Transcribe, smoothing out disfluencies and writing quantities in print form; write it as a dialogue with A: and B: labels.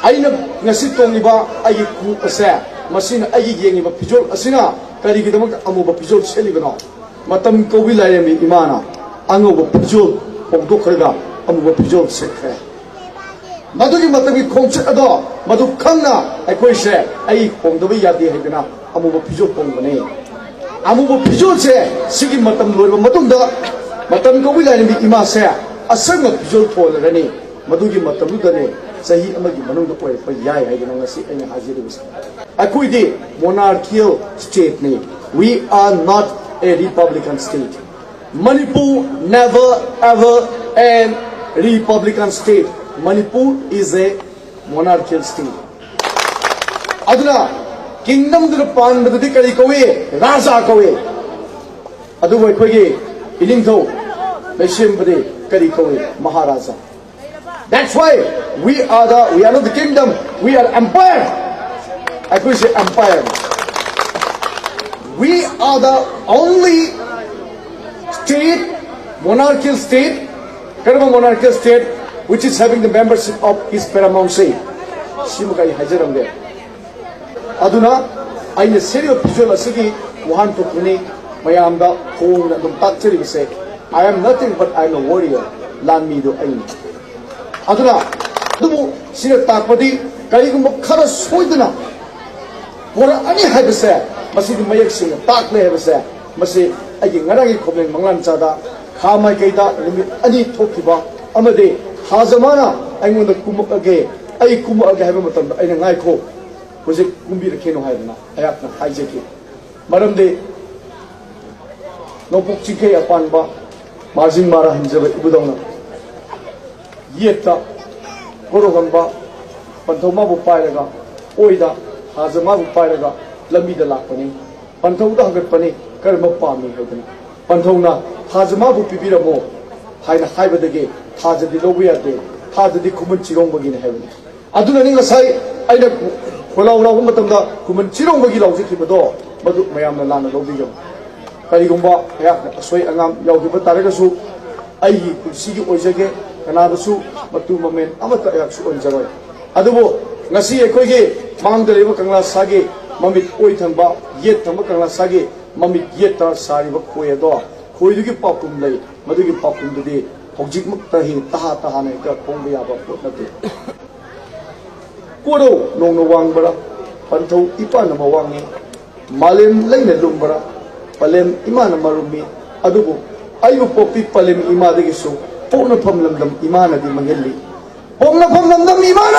A: aina ngasi tongiba agi ku ase masina agi yengiba pijol asina kari gidamak amuba pijol selibano matam kobi lairemi imana angoba pijol pongdo kharga amuba pijol sekhe madugi matami khongchat ado madu khangna aikoi se ai pongdoba yadi haidana amuba pijol pongbane amuba pijol se sigi matam loiba matungda matam kobi lairemi ima se asanga pijol polrani madugi matam dane sahi amagi manungda koi pa yai haidana ngasi aina hajiri bus akoi di monarchical state ne we are not a republican state. Manipur never ever a republican state. Manipur is a monarchical state. Aduna kingdom the pan the kari kowe raja kowe adu wai khoge ilingtho meshimbre kari kowe maharaja. That's why we are not the kingdom, we are empire. I could say empire. We are the only state, monarchical state, Karma monarchical state, which is having the membership of his paramount say. Shimukai Hajaram there. Aduna, I in a series of visual asigi, Wuhan to Pune, Mayamda, Hong, and the Tatri say, I am nothing but I am a warrior. Land me do aim. Aduna, Dumu, Sina Tapadi, Karigum Khara Soidana. What any had say, Masi Mayak Sing, Takle have say, Masi, again, Naragi Komin, Mangan Sada, Kama Geda, Ani Tokiba, Amade, Hazamana, I'm going to Kumu again, I Kumu Agahamatan, and I call. Was it Kumbi the Keno Havana? I have to hijack it. Madam de no book chike upon ba, Margin Mara himself, Budona. Yeta, Gorogamba, Pantoma Pairaga, Oida, Hazama Pairaga, Lamida Lapani, Pantoda Hagapani, Karma Pami, Pantona, Hazama Pipiramo, Hina Hiba the gate, Haza the Lovia day, Haza the Kumanchirong in heaven. Aduna say, I don't. Kalau orang matamda kuman cirong bagi lau zikri bedo, badu mayam lana lau diam. Kali gumba ya asoi angam yau di betara kesu, ayi kursi ki oisage kenapa su batu mamen amat ya su oisage. Adubo ngasi ekoi ke mang dari kangla sage mamit oi thamba yet thamba kangla sage mamit yet tar sari bak koi do koi du ki pakum lei madu ki pakum du de hojik mak tahi taha ne ka kong biya ba pot na te. Kodo nong wang bara pantau ipa nama wangi malem lain lumbara palem imana marumi adugo ayu popi palem ima de gisu pona pamlam dam imana di mangelli pona pamlam dam imana